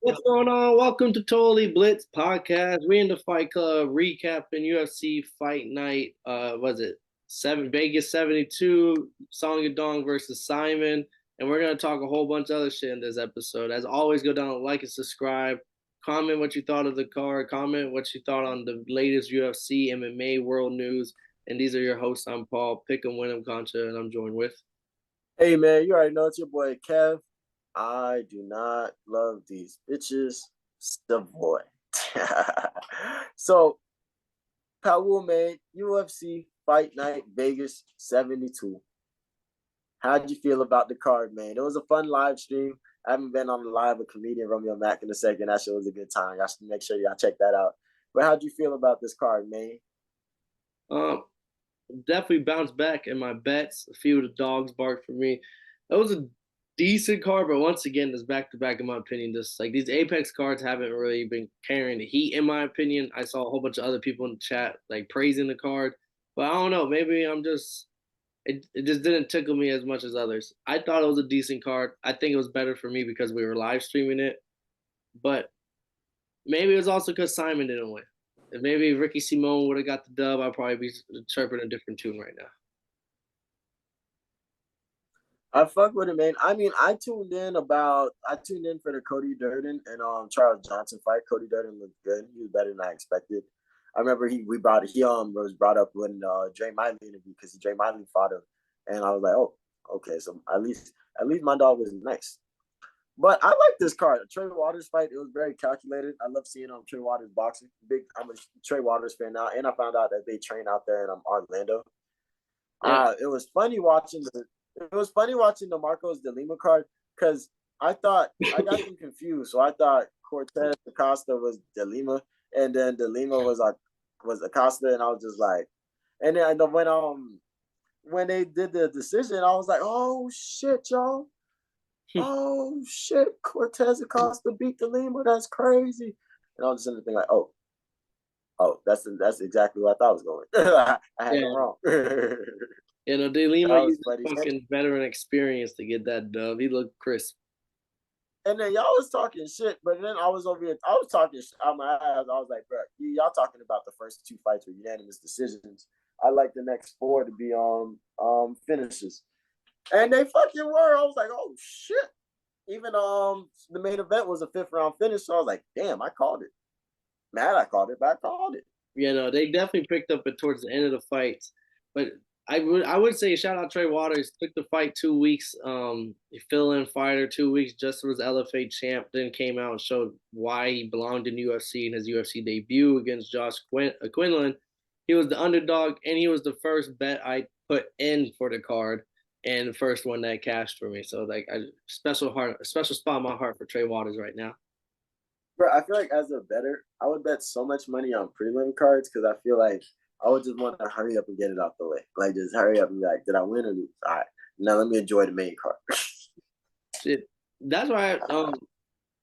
What's going on? Welcome to Totally Blitz podcast. We in the Fight Club recapping UFC Fight Night. Was it Vegas 72, Song Yadong versus Simon, and we're gonna talk a whole bunch of other shit in this episode. As always, go down, like and subscribe. Comment what you thought of the card. Comment what you thought on the latest UFC MMA world news. And these are your hosts. I'm Paul Pick'em Win'em Concha, and I'm joined with. Hey man, you already know it's your boy Kev. I do not love these bitches. Savoy. So, Paul man, UFC Fight Night Vegas 72. How'd you feel about the card, man? It was a fun live stream. I haven't been on the live with comedian Romeo Mack in a second. That shit was a good time. I should make sure y'all check that out. But how'd you feel about this card, man? Um, Definitely bounced back in my bets. A few of the dogs barked for me. That was a decent card, but once again, this back to back, in my opinion, just like these Apex cards haven't really been carrying the heat, in my opinion. I saw a whole bunch of other people in the chat like praising the card, but I don't know. Maybe I'm just it just didn't tickle me as much as others. I thought it was a decent card. I think it was better for me because we were live streaming it, but maybe it was also because Simon didn't win. If maybe Ricky Simone would have got the dub, I'd probably be chirping a different tune right now. I fuck with it, man. I mean, I tuned in for the Cody Durden and Charles Johnson fight. Cody Durden looked good. He was better than I expected. I remember he was brought up when Dre Miley interviewed because Dre Miley fought him, and I was like, oh, okay, so at least my dog was nice. But I like this card. The Trey Waters fight, it was very calculated. I love seeing Trey Waters boxing. I'm a Trey Waters fan now, and I found out that they train out there in Orlando. Yeah. It was funny watching the Marcos de Lima card because I got them confused. So I thought Cortez Acosta was de Lima, and then de Lima was Acosta, and I was just like, and then when they did the decision, I was like, oh shit, y'all. Oh shit, Cortez Acosta beat de Lima. That's crazy. And I was just in the thing like, that's exactly what I thought was going. I had Yeah. them wrong. De Lima That was used funny. fucking veteran experience to get that dub. He looked crisp. And then y'all was talking shit, but then I was over here. I was talking shit out my ass. I was like, bro, y'all talking about the first two fights were unanimous decisions. I like the next four to be finishes, and they fucking were. I was like, oh shit. Even the main event was a fifth round finish. So I was like, damn, I called it. Mad, I called it, but I called it. They definitely picked up it towards the end of the fights. But I would say shout out Trey Waters. Took the fight 2 weeks. He fill in fighter 2 weeks just was LFA champ. Then came out and showed why he belonged in UFC in his UFC debut against Josh Quinlan. He was the underdog, and he was the first bet I put in for the card, and the first one that cashed for me. So like a special spot in my heart for Trey Waters right now. Bro, I feel like as a bettor, I would bet so much money on prelim cards because I feel like I would just want to hurry up and get it out the way. Like, just hurry up and be like, did I win or lose? All right, now let me enjoy the main card. Shit, that's why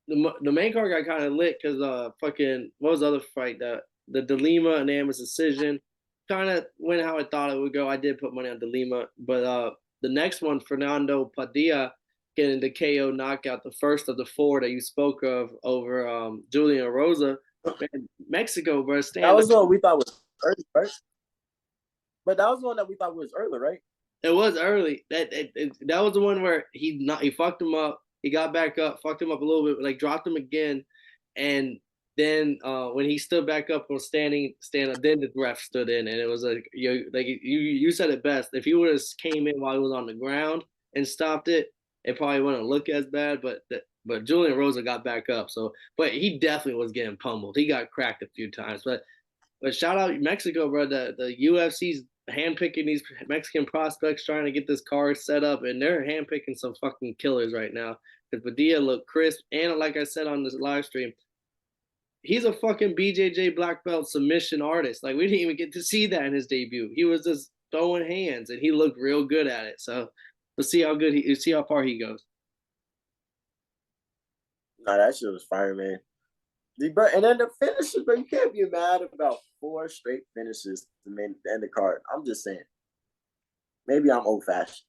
the main card got kind of lit because fucking what was the other fight, the DeLima and Amos decision kind of went how I thought it would go. I did put money on DeLima, but the next one, Fernando Padilla getting the KO knockout, the first of the four that you spoke of over Julian Rosa. Man, Mexico, bro, That stand was up. the one we thought was early, right? But that was the one that we thought was early, right? It was early. That was the one where he fucked him up. He got back up, fucked him up a little bit, like dropped him again, and then when he stood back up was stand up, then the ref stood in, and it was you said it best. If he would have came in while he was on the ground and stopped it, it probably wouldn't look as bad. But Julian Rosa got back up, so but he definitely was getting pummeled. He got cracked a few times, but shout out Mexico, bro. The UFC's handpicking these Mexican prospects, trying to get this card set up, and they're handpicking some fucking killers right now. Because Padilla looked crisp, and like I said on this live stream, he's a fucking BJJ black belt submission artist. Like we didn't even get to see that in his debut. He was just throwing hands, and he looked real good at it. So let's see see how far he goes. Nah, that shit was fire, man. And then the finishes, but you can't be mad about four straight finishes to end the card. I'm just saying. Maybe I'm old fashioned.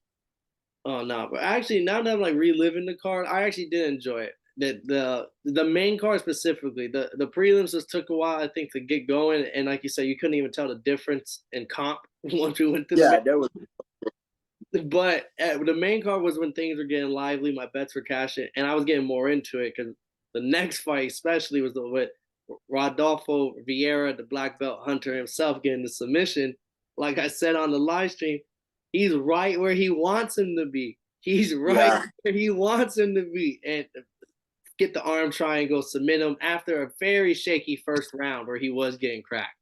Oh no, but actually now that I'm like reliving the card, I actually did enjoy it. the main card specifically, the prelims just took a while, I think, to get going, and like you said, you couldn't even tell the difference in comp once we went to the. Yeah, there was. But the main card was when things were getting lively. My bets were cashing, and I was getting more into it because the next fight, especially, was with Rodolfo Vieira, the black belt hunter himself, getting the submission. Like I said on the live stream, he's right where he wants him to be. He's right where he wants him to be, and get the arm triangle, submit him after a very shaky first round where he was getting cracked.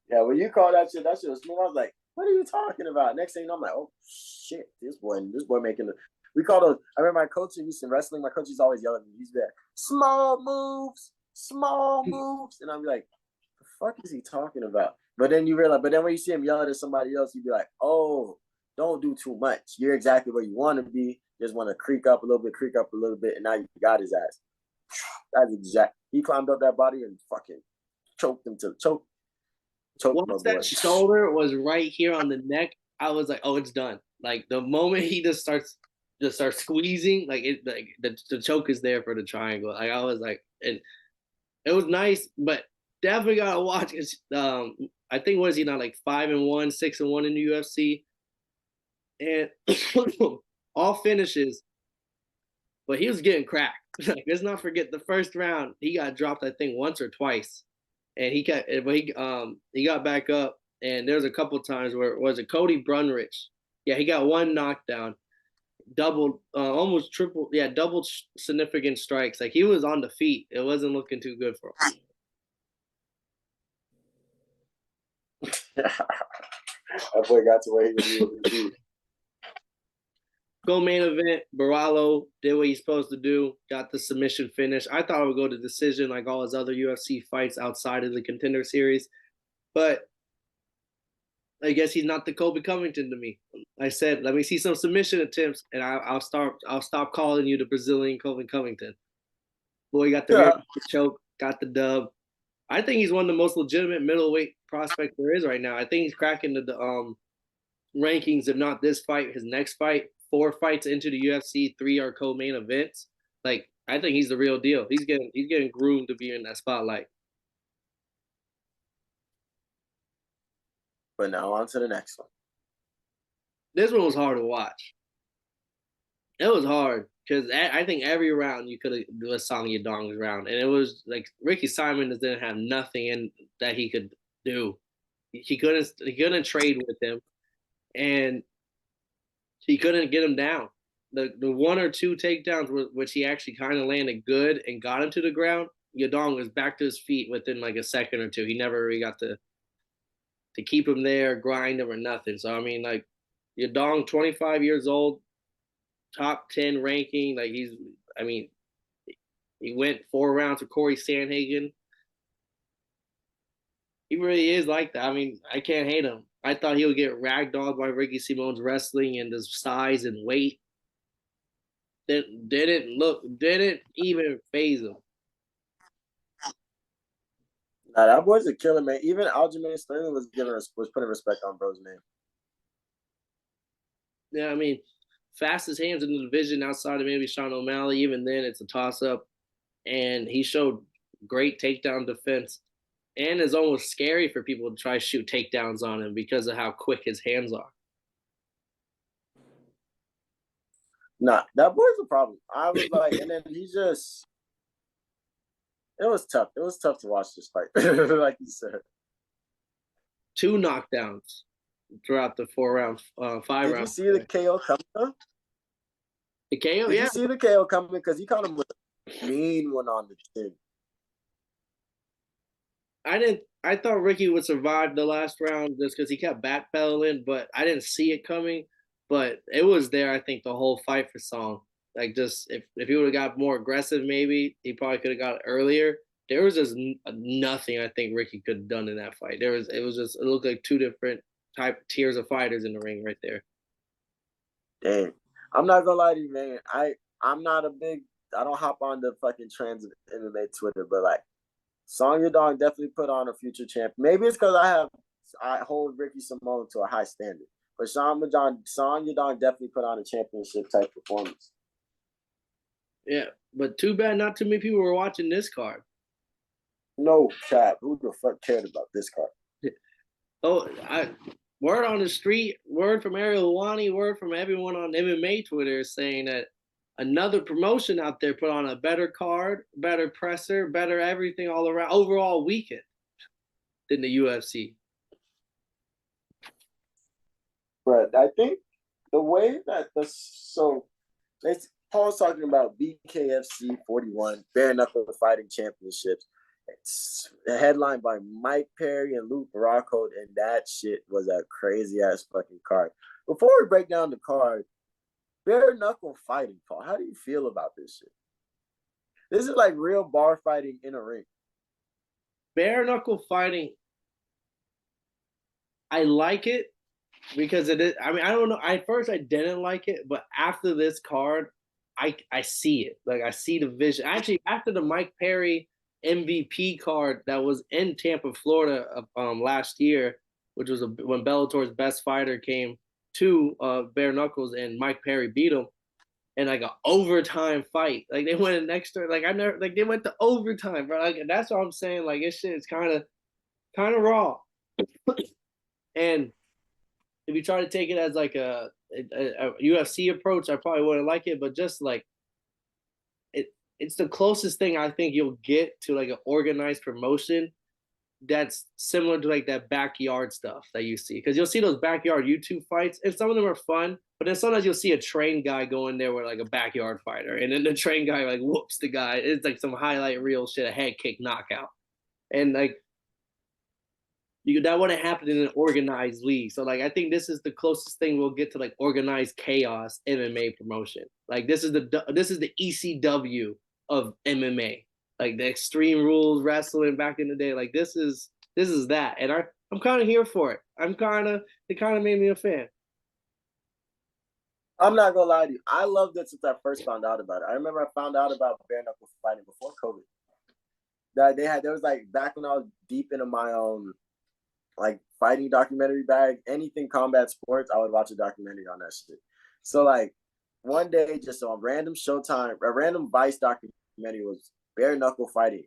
Yeah, when you call that shit was smooth. I was like, what are you talking about? Next thing you know, I'm like, oh shit, this boy making the. We call those. I remember my coach used to wrestling. My coach used to always yell at me. He's there, small moves, and I'm like, the fuck is he talking about? But then you realize, when you see him yelling at somebody else, you'd be like, oh, don't do too much. You're exactly where you want to be. Just want to creak up a little bit, and now you got his ass. That's exact. He climbed up that body and fucking choked him to choke. Once that shoulder was right here on the neck, I was like, oh, it's done. Like the moment he just starts squeezing, like the choke is there for the triangle. Like I was like, it was nice, but definitely gotta watch. I think what is he now, like 5-1, 6-1 in the UFC, and all finishes, but he was getting cracked. Like, let's not forget the first round he got dropped, I think once or twice. And he got back up, and there's a couple times where was it Cody Brunrich? Yeah, he got one knockdown, double, almost triple, double significant strikes. Like he was on the feet. It wasn't looking too good for him. That boy got to where he was. Go main event. Barallo did what he's supposed to do. Got the submission finish. I thought it would go to decision like all his other UFC fights outside of the Contender Series, but I guess he's not the Colby Covington to me. I said, let me see some submission attempts, and I'll stop calling you the Brazilian Colby Covington. Boy, got the choke, got the dub. I think he's one of the most legitimate middleweight prospects there is right now. I think he's cracking the rankings, if not this fight, his next fight. 4 fights into the UFC, 3 are co-main events. Like I think he's the real deal. He's getting groomed to be in that spotlight. But now on to the next one. This one was hard to watch. It was hard because I think every round you could have was Song Yadong's round, and it was like Ricky Simon just didn't have nothing in that he could do. He couldn't trade with him, and he couldn't get him down. The 1 or 2 takedowns, which he actually kind of landed good and got him to the ground, Yadong was back to his feet within like a second or two. He never really got to keep him there, grind him or nothing. So I mean, like Yadong, 25 years old, top 10 ranking. Like he went 4 rounds with Corey Sandhagen. He really is like that. I mean, I can't hate him. I thought he would get ragdolled by Ricky Simone's wrestling and his size and weight. Didn't even phase him. Nah, that boy's a killer, man. Even Aljamain Sterling was putting respect on bro's name. Yeah, I mean, fastest hands in the division outside of maybe Sean O'Malley. Even then, it's a toss-up. And he showed great takedown defense. And it's almost scary for people to try to shoot takedowns on him because of how quick his hands are. Nah, that boy's a problem. I was like, and then he just, it was tough. It was tough to watch this fight, like you said. 2 knockdowns throughout the 4 rounds, 5 rounds. Did you see the KO coming? The KO, Did you see the KO coming? Because he caught him with a mean one on the chin. I thought Ricky would survive the last round just because he kept backpedaling, but I didn't see it coming. But it was there, I think, the whole fight for Song. Like, just if he would have got more aggressive, maybe he probably could have got it earlier. There was just nothing I think Ricky could have done in that fight. It looked like 2 different tiers of fighters in the ring right there. Damn, I'm not gonna lie to you, man. I don't hop on the fucking trends of MMA Twitter, but like, Song Yadong definitely put on a future champ. Maybe it's because I hold Ricky Simone to a high standard. But Song Yadong definitely put on a championship type performance. Yeah, but too bad not too many people were watching this card. No cap. Who the fuck cared about this card? Oh, word on the street, word from Ariel Wani, word from everyone on MMA Twitter saying that another promotion out there put on a better card, better presser, better everything all around, overall weekend than the UFC. But I think the way that it's Paul's talking about BKFC 41 bare knuckle fighting championships. It's headlined by Mike Perry and Luke Rockhold, and that shit was a crazy ass fucking card. Before we break down the card, bare knuckle fighting, Paul. How do you feel about this shit? This is like real bar fighting in a ring. Bare knuckle fighting, I like it because it is. I mean, I don't know. At first, I didn't like it, but after this card, I see it. Like I see the vision. Actually, after the Mike Perry MVP card that was in Tampa, Florida, last year, which was when Bellator's best fighter came to bare knuckles and Mike Perry beat him in like an overtime fight. Like they went an extra. Like I never. Like they went to overtime, bro. Like that's what I'm saying. Like this shit is kind of raw. And if you try to take it as like a UFC approach, I probably wouldn't like it. But just like it's the closest thing I think you'll get to like an organized promotion that's similar to like that backyard stuff that you see. Because you'll see those backyard YouTube fights, and some of them are fun. But then sometimes you'll see a trained guy go in there with like a backyard fighter, and then the trained guy like whoops the guy. It's like some highlight reel shit, a head kick knockout, and like that wouldn't happen in an organized league. So like I think this is the closest thing we'll get to like organized chaos MMA promotion. Like this is the ECW of MMA. Like the Extreme Rules wrestling back in the day. Like this is that. And I'm kind of here for it. It kind of made me a fan. I'm not gonna lie to you. I loved it since I first found out about it. I remember I found out about bare knuckle fighting before COVID. That there was like back when I was deep into my like fighting documentary bag, anything combat sports, I would watch a documentary on that shit. So like one day, just on random Showtime, a random Vice documentary was bare knuckle fighting,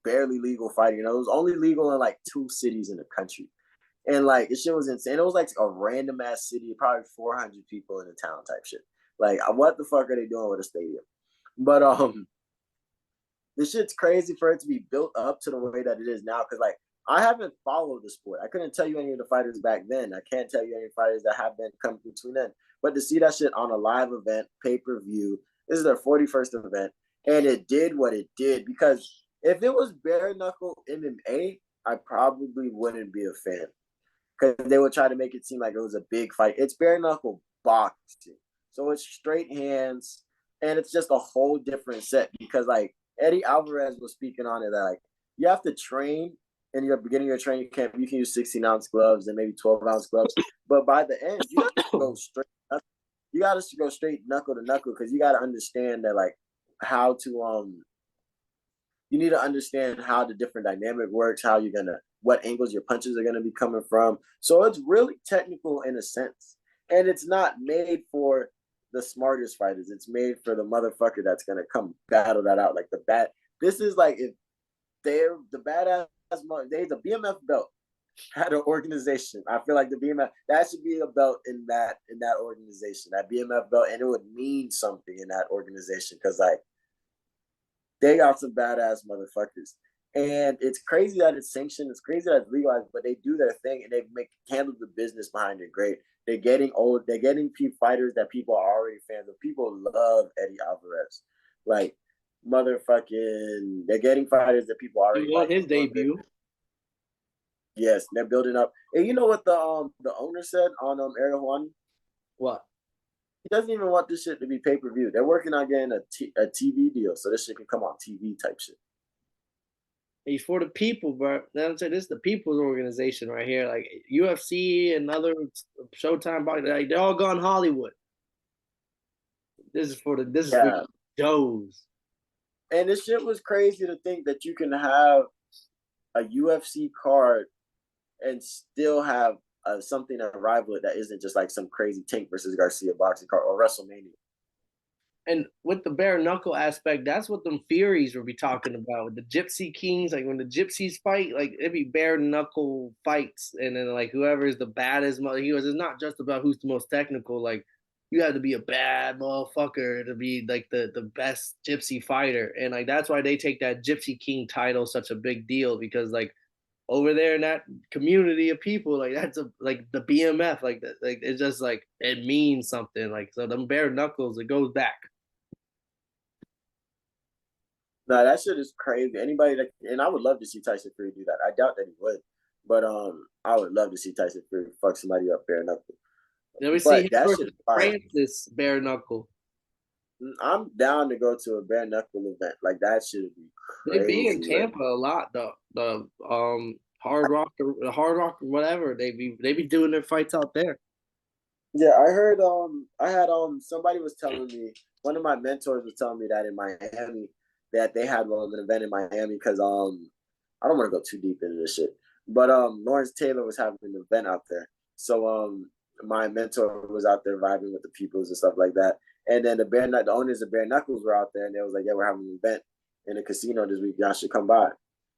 barely legal fighting. You know, it was only legal in like 2 cities in the country. And like this shit was insane. It was like a random ass city, probably 400 people in the town type shit. Like what the fuck are they doing with a stadium? But this shit's crazy for it to be built up to the way that it is now. Cause like I haven't followed the sport. I couldn't tell you any of the fighters back then. I can't tell you any fighters that have been coming between then. But to see that shit on a live event, pay-per-view, this is their 41st event, and it did what it did. Because if it was bare knuckle MMA, I probably wouldn't be a fan. Because they would try to make it seem like it was a big fight. It's bare knuckle boxing. So it's straight hands, and it's just a whole different set. Because like Eddie Alvarez was speaking on it, that like you have to train in your beginning of your training camp. You can use 16-ounce gloves and maybe 12-ounce gloves, but by the end, you got to go straight. You got to go straight knuckle to knuckle because you got to understand that like how to You need to understand how the different dynamic works, how you're gonna, what angles your punches are gonna be coming from. So it's really technical in a sense, and it's not made for the smartest fighters. It's made for the motherfucker that's gonna come battle that out. Like the bad. This is like if they're the badass. They the BMF belt had an organization. I feel like the BMF that should be a belt in that organization. That BMF belt, and it would mean something in that organization because like they got some badass motherfuckers. And it's crazy that it's sanctioned. It's crazy that it's legalized, but they do their thing and they handle the business behind it great. They're getting old. They're getting fighters that people are already fans of. People love Eddie Alvarez. Like, motherfucking, they're getting fighters that people already He won like. his debut. Yes, they're building up. And you know what the owner said on Ariel One? What? He doesn't even want this shit to be pay-per-view. They're working on getting a TV deal so this shit can come on TV type shit. He's for the people, bro. I'm saying this is the people's organization right here. Like UFC and other Showtime body, like they're all gone Hollywood. This is for Joes. And this shit was crazy to think that you can have a UFC card and still have something to rival it that isn't just like some crazy Tank versus Garcia boxing card or WrestleMania. And with the bare knuckle aspect, that's what them Furies will be talking about with the Gypsy Kings. Like when the Gypsies fight, like it'd be bare knuckle fights, and then like whoever is the baddest, he goes, it's not just about who's the most technical. Like you have to be a bad motherfucker to be like the best Gypsy fighter, and like that's why they take that Gypsy King title such a big deal because like over there in that community of people, like that's a like the BMF, like that, like it's just like it means something. Like so, them bare knuckles, it goes back. No, that shit is crazy. Anybody that, and I would love to see Tyson Fury do that. I doubt that he would, but I would love to see Tyson Fury fuck somebody up bare knuckle. Then we see him But that shit versus is fire. Francis bare knuckle. I'm down to go to a bare knuckle event. Like that should be They be in crazy. Like, Tampa a lot. The Hard Rock, or whatever. They be doing their fights out there. yeah, I heard I had somebody was telling me, one of my mentors was telling me that in Miami that they had an event in Miami because I don't want to go too deep into this shit. But Lawrence Taylor was having an event out there. So my mentor was out there vibing with the peoples and stuff like that. And then the owners of Bare Knuckles were out there and they was like, yeah, we're having an event in a casino this week. Y'all should come by.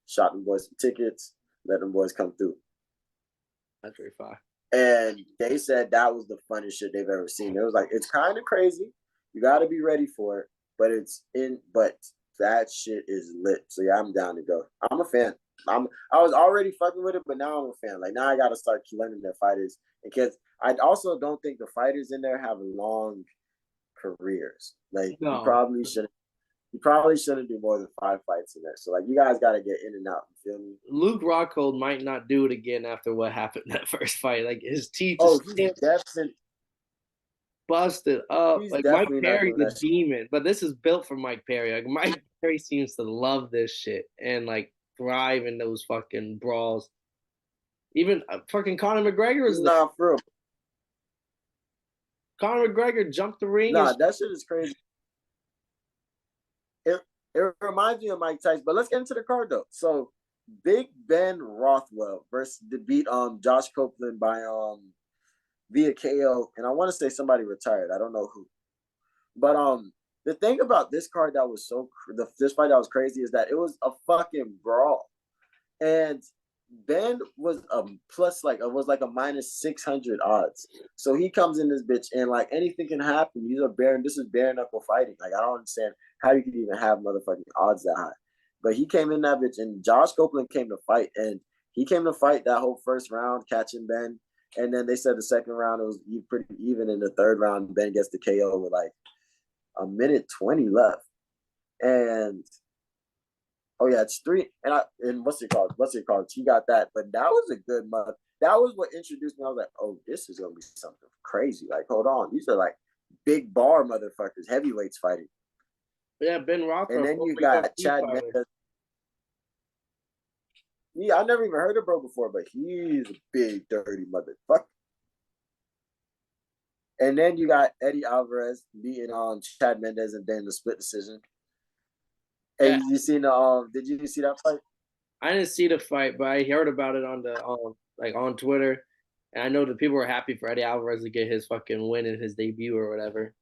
Shot them boys some tickets, let them boys come through. That's very fine. And they said that was the funnest shit they've ever seen. It was like, it's kind of crazy. You got to be ready for it, but that shit is lit. So yeah, I'm down to go. I'm a fan. I was already fucking with it, but now I'm a fan. Like now I got to start learning their fighters because I also don't think the fighters in there have long careers. Like No, you probably shouldn't do more than 5 fights in there. So like you guys got to get in and out. You feel me? Luke Rockhold might not do it again after what happened in that first fight. Like his teeth Oh, just busted up. he's Like Mike definitely not Perry's doing a that shit. demon, but this is built for Mike Perry. Like Mike Perry seems to love this shit and like thrive in those fucking brawls. Even fucking Conor McGregor is there. Nah, for real. Conor McGregor jumped the ring and Nah, that shit is crazy. It reminds me of Mike Tyson, but let's get into the card though. So Big Ben Rothwell versus the beat Josh Copeland by via KO, and I want to say somebody retired. I don't know who, but the thing about this card that was this fight that was crazy is that it was a fucking brawl, and Ben was a minus 600 odds. So he comes in this bitch and like anything can happen. This is bare knuckle fighting. Like I don't understand how you could even have motherfucking odds that high. But he came in that bitch and Josh Copeland came to fight and he came to fight that whole first round catching Ben. And then they said the second round it was pretty even. In the third round, Ben gets the KO with like a minute 20 left. And oh yeah, it's three. And what's it called? He got that, but that was a good month. That was what introduced me. I was like, oh, this is gonna be something crazy. Like, hold on, these are like big bar motherfuckers, heavyweights fighting. yeah, Ben And Rothwell. then you got Chad Mendes. Yeah, I never even heard of bro before, but he's a big dirty motherfucker. And then you got Eddie Alvarez beating Chad Mendes and then the split decision. Hey, Yeah, did you see that fight? I didn't see the fight, but I heard about it on the like on Twitter, and I know that people were happy for Eddie Alvarez to get his fucking win in his debut or whatever.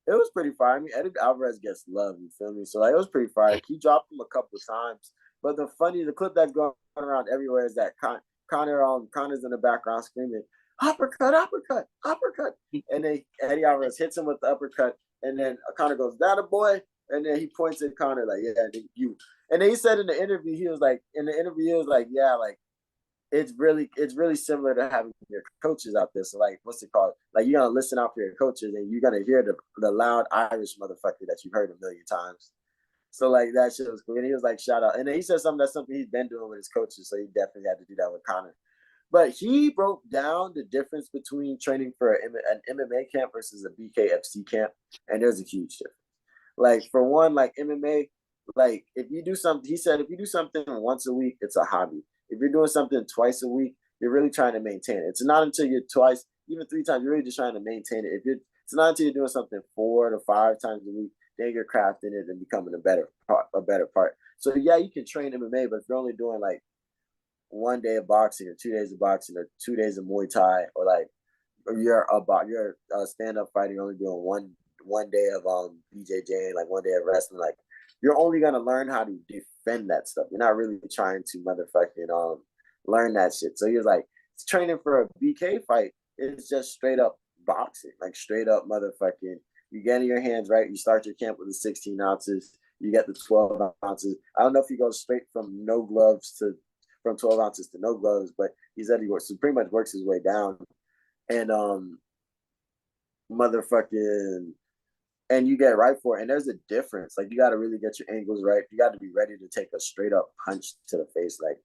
It was pretty fire. I mean, Eddie Alvarez gets love, you feel me? So like it was pretty fire. He dropped him a couple of times. But the clip that's going around everywhere is that Connor's in the background screaming, uppercut, uppercut, uppercut. And then Eddie Alvarez hits him with the uppercut. And then Connor goes, that a boy? And then he points at Connor like, yeah, you. And then he said in the interview, yeah, like it's really similar to having your coaches out there. So like, what's it called? Like you're gonna listen out for your coaches, and you're gonna hear the loud Irish motherfucker that you've heard a million times. So like that shit was cool. And he was like, shout out. And then he said something he's been doing with his coaches. So he definitely had to do that with Connor. But he broke down the difference between training for an MMA camp versus a BKFC camp, and there's a huge difference. Like for one, like MMA, like if you do something, he said, if you do something once a week, it's a hobby. If you're doing something twice a week, you're really trying to maintain it. It's not until you're twice, even 3 times, you're really just trying to maintain it. It's not until you're doing something 4 to 5 times a week, then you're crafting it and becoming a better part. So yeah, you can train MMA, but if you're only doing like 1 day of boxing or 2 days of boxing or 2 days of Muay Thai or like or you're a stand-up fighting only doing one day of BJJ, like 1 day of wrestling, like you're only gonna learn how to defend that stuff. You're not really trying to motherfucking learn that shit. So you're like training for a BK fight is just straight up boxing, like straight up motherfucking. You get in your hands right. You start your camp with the 16 ounces. You get the 12 ounces. I don't know if he goes straight from 12 ounces to no gloves, but he said he works, so pretty much works his way down. And motherfucking, and you get right for it. And there's a difference. Like you got to really get your angles right. You got to be ready to take a straight up punch to the face. Like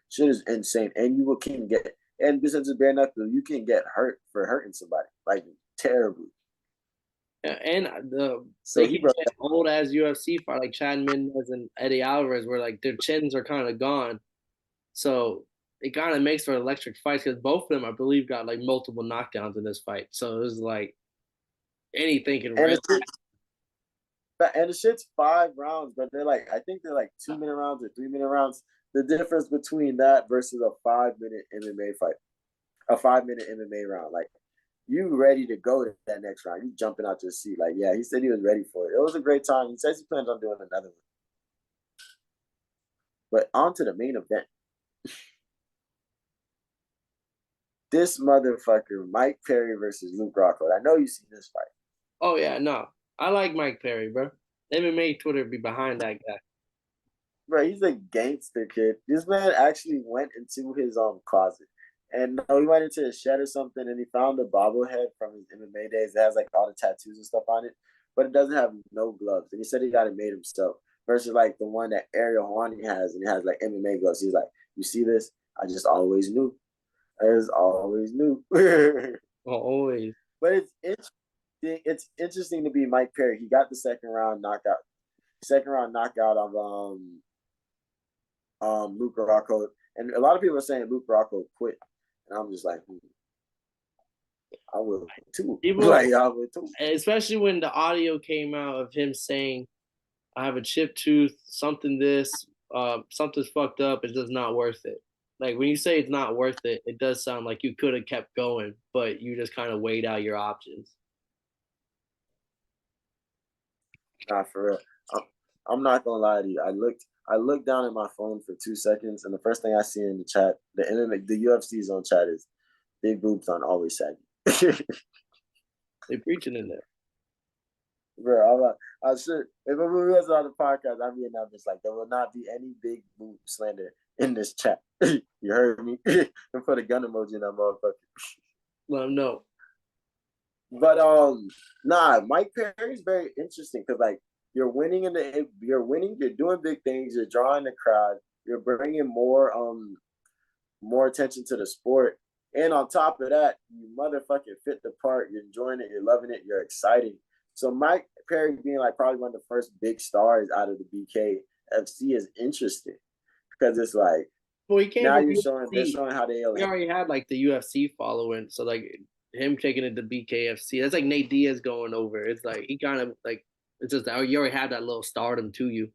shit is insane. And you can get, and besides the bare knuckle, you can get hurt for hurting somebody like terribly. Yeah, and they can get old as UFC fight like Chad Mendes and Eddie Alvarez, where like their chins are kind of gone. So it kind of makes for electric fights because both of them, I believe, got like multiple knockdowns in this fight. So it was like anything can really. And the shit's 5 rounds, but they're like, I think they're like 2-minute rounds or 3-minute rounds. The difference between that versus a 5-minute MMA fight, a 5-minute MMA round, like you ready to go to that next round. You jumping out your seat. Like, yeah, he said he was ready for it. It was a great time. He says he plans on doing another one. But on to the main event. This motherfucker, Mike Perry versus Luke Rockhold. I know you seen this fight. Oh, yeah, no. I like Mike Perry, bro. MMA Twitter be behind that guy. Bro, he's a gangster kid. This man actually went into his closet. And he went into a shed or something, and he found a bobblehead from his MMA days that has like all the tattoos and stuff on it, but it doesn't have no gloves. And he said he got it made himself. Versus like the one that Ariel Hawani has, and it has like MMA gloves. He's like, you see this? I just always knew. I just always knew. Always. But it's interesting to be Mike Perry. He got the second round knockout of Luke Rockhold. And a lot of people are saying Luke Rockhold quit. And I'm just like, I will too. I will too. Especially when the audio came out of him saying, I have a chipped tooth, something something's fucked up, it's just not worth it. Like when you say it's not worth it, it does sound like you could have kept going, but you just kind of weighed out your options. Nah, for real. I'm not gonna lie to you. I looked down at my phone for 2 seconds, and the first thing I see in the chat, the UFC's on chat is big boobs on always saggy. They preaching in there. Bro, I should. If we was on the podcast, I'd be announced like there will not be any big boob slander in this chat. You heard me? And put a gun emoji in that motherfucker. Let him know. But nah, Mike Perry's very interesting because like you're winning you're doing big things, you're drawing the crowd, you're bringing more attention to the sport, and on top of that, you motherfucking fit the part, you're enjoying it, you're loving it, you're excited. So Mike Perry being like probably one of the first big stars out of the BKFC is interesting because it's like, well, he came now they're showing how they. We already had like the UFC following, so like him taking it to BKFC, that's like Nate Diaz going over. It's like he kind of like it's just you already have that little stardom to you.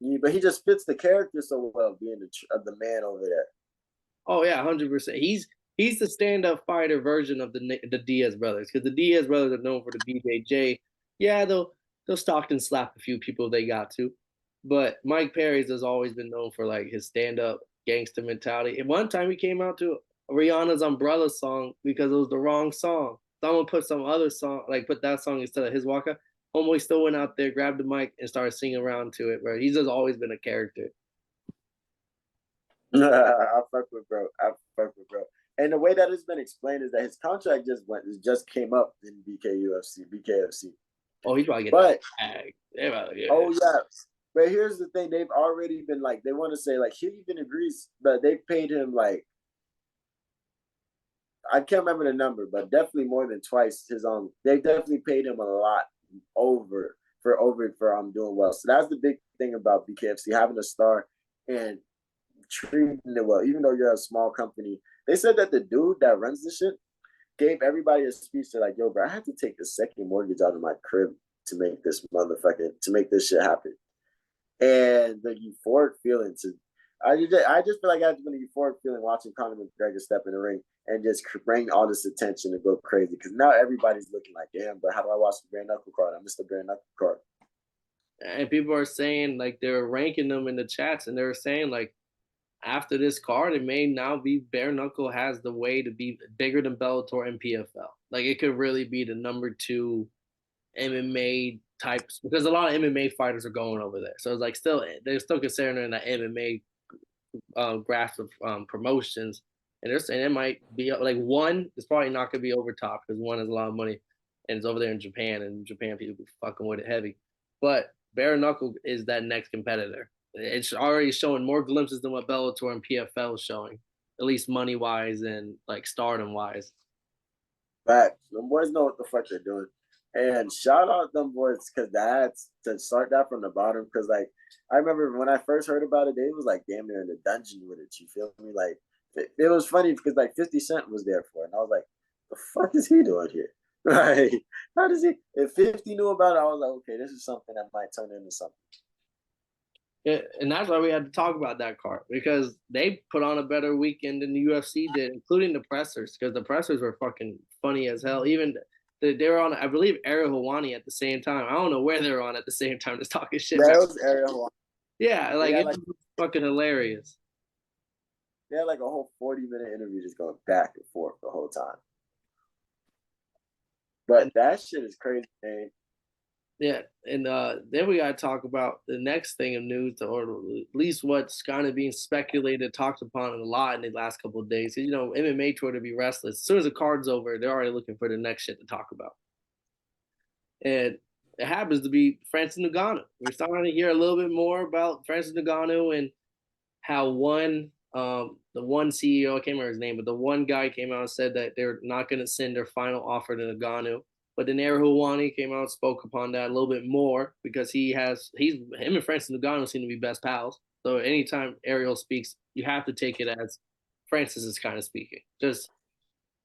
Yeah, but he just fits the character so well, being the man over there. Oh yeah, 100%. He's the stand-up fighter version of the Diaz brothers, because the Diaz brothers are known for the BJJ. Yeah, they'll stalk and slap a few people if they got to, but Mike Perry's has always been known for like his stand-up gangster mentality. And one time he came out to Rihanna's Umbrella song because it was the wrong song. Someone put some other song, like put that song instead of his walkout. Homeboy still went out there, grabbed the mic, and started singing around to it, bro. He's just always been a character. I fuck with bro. And the way that it's been explained is that his contract just came up in BKFC. Oh, he's probably getting that bag. Oh yeah. But here's the thing, they've already been like, they want to say like he even agrees that they paid him like, I can't remember the number, but definitely more than twice his they definitely paid him a lot over for doing well. So that's the big thing about BKFC, having a star and treating it well, even though you're a small company. They said that the dude that runs the shit gave everybody a speech to like, yo, bro, I had to take the second mortgage out of my crib to make this shit happen. And the euphoric feeling I just feel like I had been a euphoric feeling watching Conor McGregor step in the ring. and just bring all this attention to go crazy. Because now everybody's looking like, damn, but how do I watch the bare knuckle card? I missed the bare knuckle card. And people are saying like they're ranking them in the chats, and they're saying like after this card, it may now be bare knuckle has the way to be bigger than Bellator and PFL. Like it could really be the number 2 MMA types because a lot of MMA fighters are going over there. So it's like still they're still considering that MMA grasp of promotions, and they're saying it might be like one. It's probably not gonna be over top because one has a lot of money, and it's over there in Japan, and Japan people be fucking with it heavy. But bare knuckle is that next competitor. It's already showing more glimpses than what Bellator and PFL is showing, at least money wise and like stardom wise. Facts. Them boys know what the fuck they're doing. And shout out them boys because that's to start that from the bottom. Because like I remember when I first heard about it, they was like damn near in the dungeon with it. You feel me? Like it was funny because like 50 Cent was there for it, and I was like, the fuck is he doing here? Like, how does he? If 50 knew about it, I was like, okay, this is something that might turn into something. Yeah, and that's why we had to talk about that card because they put on a better weekend than the UFC did, including the pressers, because the pressers were fucking funny as hell. Even they were on, I believe, Ariel Helwani at the same time. I don't know where they were on at the same time, just talking shit. Yeah, it was Ariel. Yeah, like Yeah, it was fucking hilarious. They had like a whole 40-minute interview just going back and forth the whole time. But that shit is crazy, man. Yeah, and then we got to talk about the next thing of news, or at least what's kind of being speculated, talked upon a lot in the last couple of days. You know, MMA tour to be restless. As soon as the card's over, they're already looking for the next shit to talk about. And it happens to be Francis Negannou. We're starting to hear a little bit more about Francis Negannou and how the one CEO, I can't remember his name, but the one guy came out and said that they're not going to send their final offer to Ngannou. But then Ariel Helwani came out and spoke upon that a little bit more because him and Francis Ngannou seem to be best pals. So anytime Ariel speaks, you have to take it as Francis is kind of speaking. Just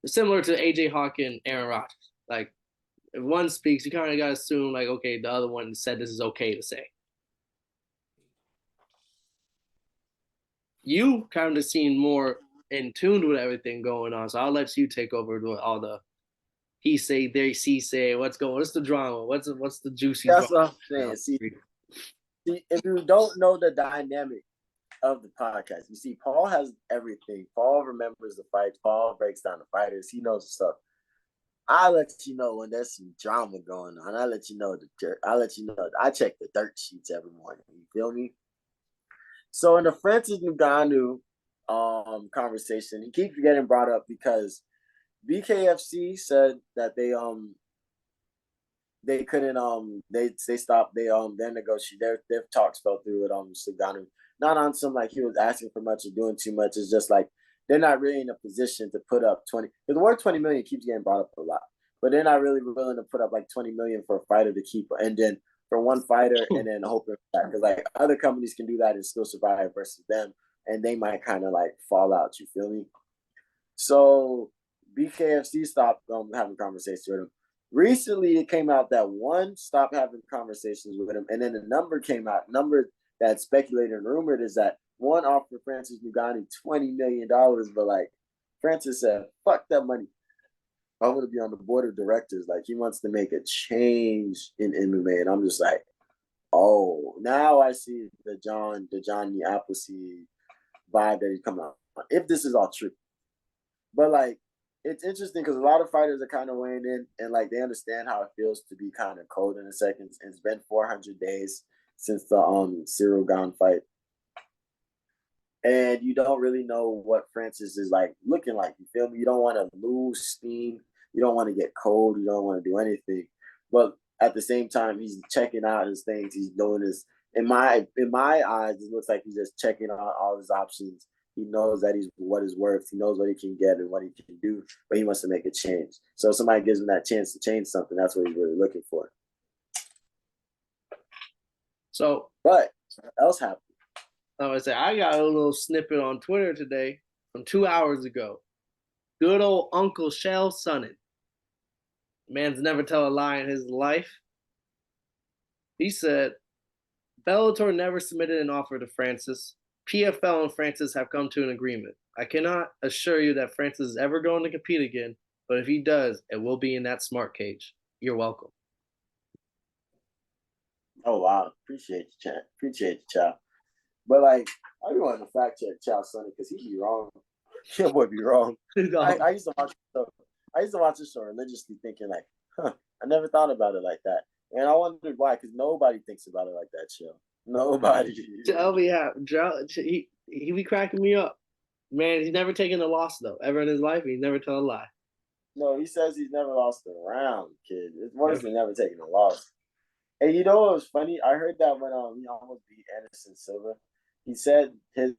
similar to AJ Hawk and Aaron Rodgers. Like if one speaks, you kind of got to assume like, okay, the other one said this is okay to say. You kind of seem more in tune with everything going on, so I'll let you take over with all the he say, they she say, what's the drama? What's the juicy That's drama? what I'm saying. See, if you don't know the dynamic of the podcast, you see, Paul has everything. Paul remembers the fights. Paul breaks down the fighters. He knows the stuff. I let you know when there's some drama going on. I let you know the dirt. I let you know. I check the dirt sheets every morning. You feel me? So in the Francis Ngannou conversation, he keeps getting brought up because BKFC said that they couldn't they stopped their negotiate their talks fell through with Ngannou. Not on some like he was asking for much or doing too much. It's just like they're not really in a position to put up 20. The word 20 million keeps getting brought up a lot, but they're not really willing to put up like 20 million for a fighter to keep, and then for one fighter, and then hoping that because like other companies can do that and still survive versus them, and they might kind of like fall out. You feel me? So BKFC stopped having conversations with him. Recently, it came out that one stopped having conversations with him, and then the number came out. Number that speculated and rumored is that one offered Francis Ngannou $20 million, but like Francis said, "Fuck that money. I want to be on the board of directors." Like he wants to make a change in MMA, and I'm just like, oh, now I see the Johnny Appleseed vibe that he's coming out. If this is all true, but like it's interesting because a lot of fighters are kind of weighing in and like they understand how it feels to be kind of cold in a second. It's been 400 days since the Cyril Gane fight, and you don't really know what Francis is like looking like. You feel me? You don't want to lose steam. You don't want to get cold. You don't want to do anything. But at the same time, he's checking out his things. He's doing his. In my eyes, it looks like he's just checking out all his options. He knows that he's what he's worth. He knows what he can get and what he can do, but he wants to make a change. So if somebody gives him that chance to change something, that's what he's really looking for. So, but what else happened? I got a little snippet on Twitter today from 2 hours ago. Good old Uncle Shell Sonnen. Man's never tell a lie in his life. He said, Bellator never submitted an offer to Francis. PFL and Francis have come to an agreement. I cannot assure you that Francis is ever going to compete again, but if he does, it will be in that smart cage. You're welcome. Oh wow, appreciate you, chat. Appreciate you, child. But like, I be wanting to fact check Child Sonny because he be wrong. He would be wrong. I used to watch the show. I used to watch the show religiously, thinking like, huh, I never thought about it like that, and I wondered why, because nobody thinks about it like that. Show nobody. Tell me how. He be cracking me up. Man, he's never taken a loss though, ever in his life. He's never told a lie. No, he says he's never lost a round, kid. It's worse than never taking a loss. And you know what was funny? I heard that when he almost beat Anderson Silva, he said his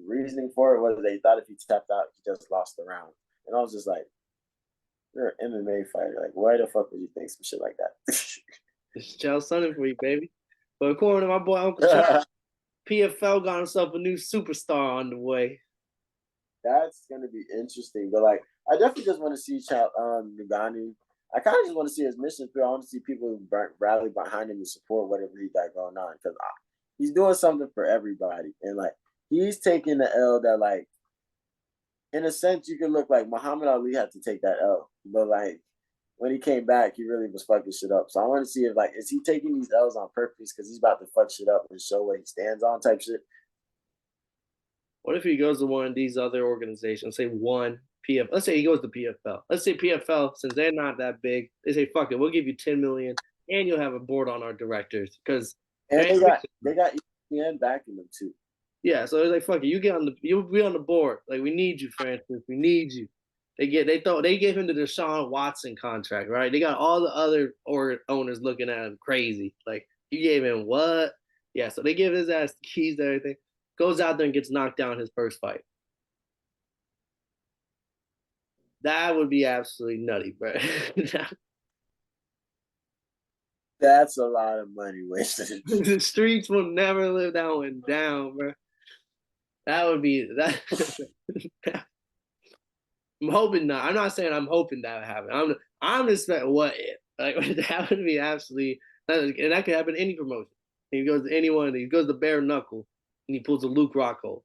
reasoning for it was that he thought if he tapped out, he just lost the round. And I was just like, you're an MMA fighter. Like, why the fuck would you think some shit like that? It's Chael Sonnen for you, baby. But according to my boy Uncle Chuck, PFL got himself a new superstar on the way. That's gonna be interesting. But like, I definitely just want to see Ngannou. I kind of just want to see his mission through. I want to see people rally behind him and support whatever he got going on, because he's doing something for everybody. And like, he's taking the L that, like, in a sense, you could look like Muhammad Ali had to take that L, but like, when he came back, he really was fucking shit up. So I want to see if, like, is he taking these L's on purpose because he's about to fuck shit up and show what he stands on type shit. What if he goes to one of these other organizations, say one PF? Let's say he goes to PFL. Let's say PFL, since they're not that big, they say, "Fuck it, we'll give you 10 million, and you'll have a board on our directors." Because And they got ESPN backing them too. yeah, so it's like, "Fuck it, you'll be on the board. Like, we need you, Francis. We need you." They gave him the Deshaun Watson contract, right? They got all the other owners looking at him crazy. Like, you gave him what? Yeah, so they give his ass the keys to everything. Goes out there and gets knocked down his first fight. That would be absolutely nutty, bro. That's a lot of money wasted. The streets will never live that one down, bro. That would be that. I'm hoping not. I'm not saying I'm hoping that would happen. I'm just saying what if. Like, that would be absolutely, and that could happen to any promotion. He goes to anyone. He goes to bare knuckle, and he pulls a Luke Rockhold.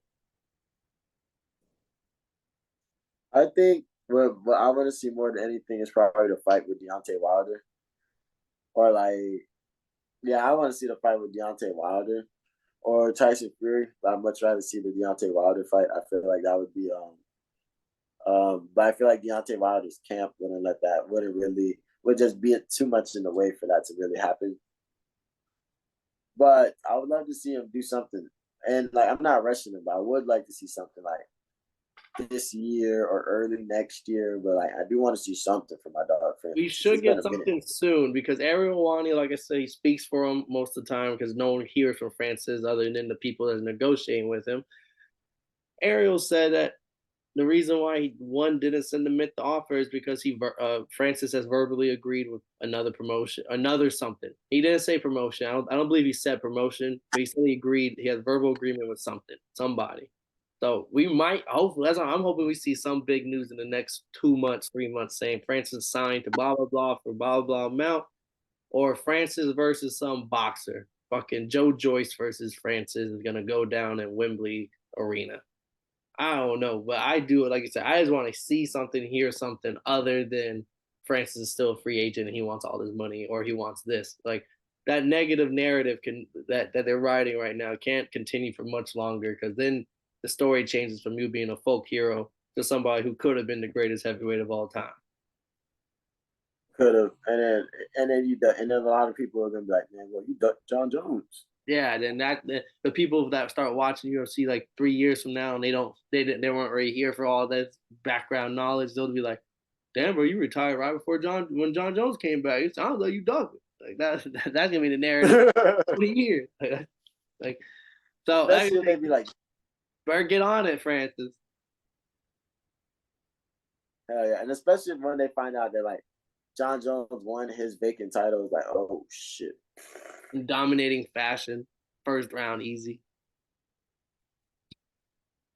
I think what I want to see more than anything is probably the fight with Deontay Wilder, or like, yeah, I want to see the fight with Deontay Wilder or Tyson Fury. But I'd much rather see the Deontay Wilder fight. I feel like that would be but I feel like Deontay Wilder's camp would just be too much in the way for that to really happen. But I would love to see him do something. And like, I'm not rushing him, but I would like to see something like this year or early next year. But like, I do want to see something from my dog. We should get something soon because Ariel Wani, like I said, he speaks for him most of the time because no one hears from Francis other than the people that's negotiating with him. Ariel said that the reason why he didn't send the offer is because Francis has verbally agreed with another promotion, another something. He didn't say promotion. I don't believe he said promotion, but he said he agreed. He has verbal agreement with somebody. So we might, hopefully, I'm hoping we see some big news in the next 2 months, 3 months, saying Francis signed to blah blah blah for blah blah amount, or Francis versus some boxer. Fucking Joe Joyce versus Francis is gonna go down in Wembley Arena. I don't know, but I do it. Like I said, I just want to see something, hear something other than Francis is still a free agent and he wants all this money or he wants this. Like, that negative narrative that they're writing right now can't continue for much longer, because then the story changes from you being a folk hero to somebody who could have been the greatest heavyweight of all time. Could have, and then a lot of people are gonna be like, man, well, you ducked John Jones. Yeah, then the people that start watching UFC like 3 years from now and they weren't already here for all that background knowledge, they'll be like, "Damn, bro, you retired right before when John Jones came back. It sounds like you dug it." Like that's gonna be the narrative for the year. Like, so Especially if they be like, better get on it, Francis. hell yeah, and especially when they find out that like John Jones won his vacant title, it's like, oh shit. In dominating fashion, first round easy.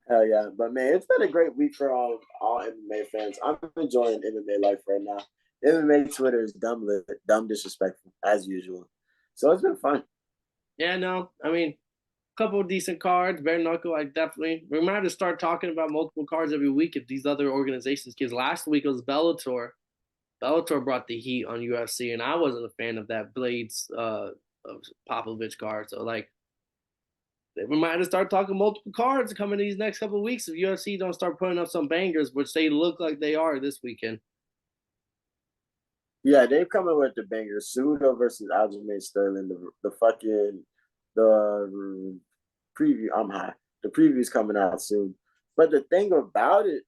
Hell yeah, but man, it's been a great week for all MMA fans. I'm enjoying MMA life right now. MMA Twitter is dumb disrespectful as usual, so it's been fun. Yeah, no, I mean, couple of decent cards. Bare knuckle, we might have to start talking about multiple cards every week if these other organizations. Because last week it was Bellator. Bellator brought the heat on UFC, and I wasn't a fan of that Blades of Popovich card. So like, we might have to start talking multiple cards coming these next couple of weeks if UFC don't start putting up some bangers, which they look like they are this weekend. Yeah, they're coming with the bangers. Cejudo versus Aljamain Sterling. The preview. I'm high. The preview's coming out soon. But the thing about it,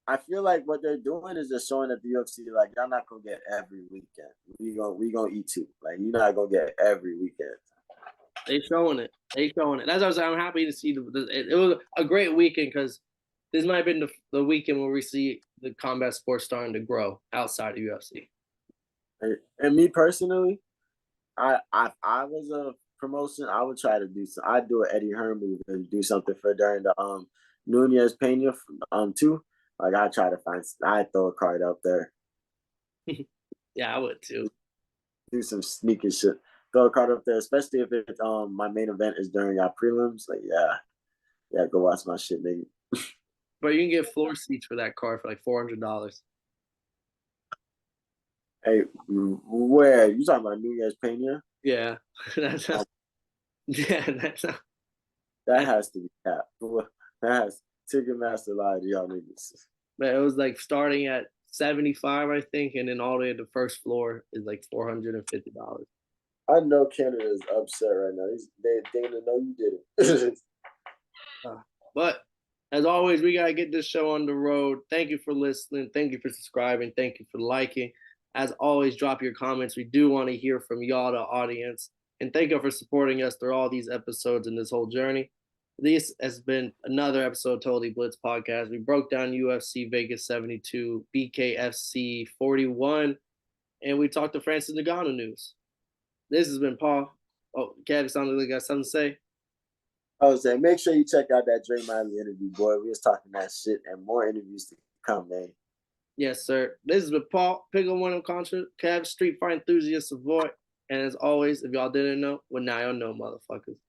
I feel like what they're doing is they're showing at the UFC like y'all not gonna get every weekend. We gonna eat too. Like you're not gonna get every weekend. They showing it. That's what I was saying. I'm happy to see it was a great weekend because this might have been the weekend where we see the combat sports starting to grow outside of UFC. And me personally, I was a promotion. I would try to do some. I'd do an Eddie Hearn move and do something for during the Nunez Pena too. Like I'd throw a card up there. Yeah, I would too. Do some sneaky shit. Throw a card up there, especially if it's my main event is during our prelims. Like yeah, go watch my shit, nigga. But you can get floor seats for that card for like $400. Hey, where you talking about Nunez Pena? Yeah, that's that has to be capped. That has Ticketmaster lied to y'all niggas. But it was like starting at 75, I think, and then all the way to the first floor is like $450. I know Canada is upset right now. They didn't know you did it. But as always, we gotta get this show on the road. Thank you for listening. Thank you for subscribing. Thank you for liking. As always, drop your comments. We do want to hear from y'all, the audience. And thank you for supporting us through all these episodes and this whole journey. This has been another episode of Totally Blitz Podcast. We broke down UFC Vegas 72, BKFC 41, and we talked to Francis Negannou news. This has been Paul. Oh, Kev, sounded like you got something to say? I was saying, make sure you check out that Dre Miley interview, boy. We was talking that shit and more interviews to come, man. Yes, sir. This has been Paul, Pickle One of Contra, Kev, Street Fight Enthusiast, Savoy. And as always, if y'all didn't know, well, now y'all know, motherfuckers.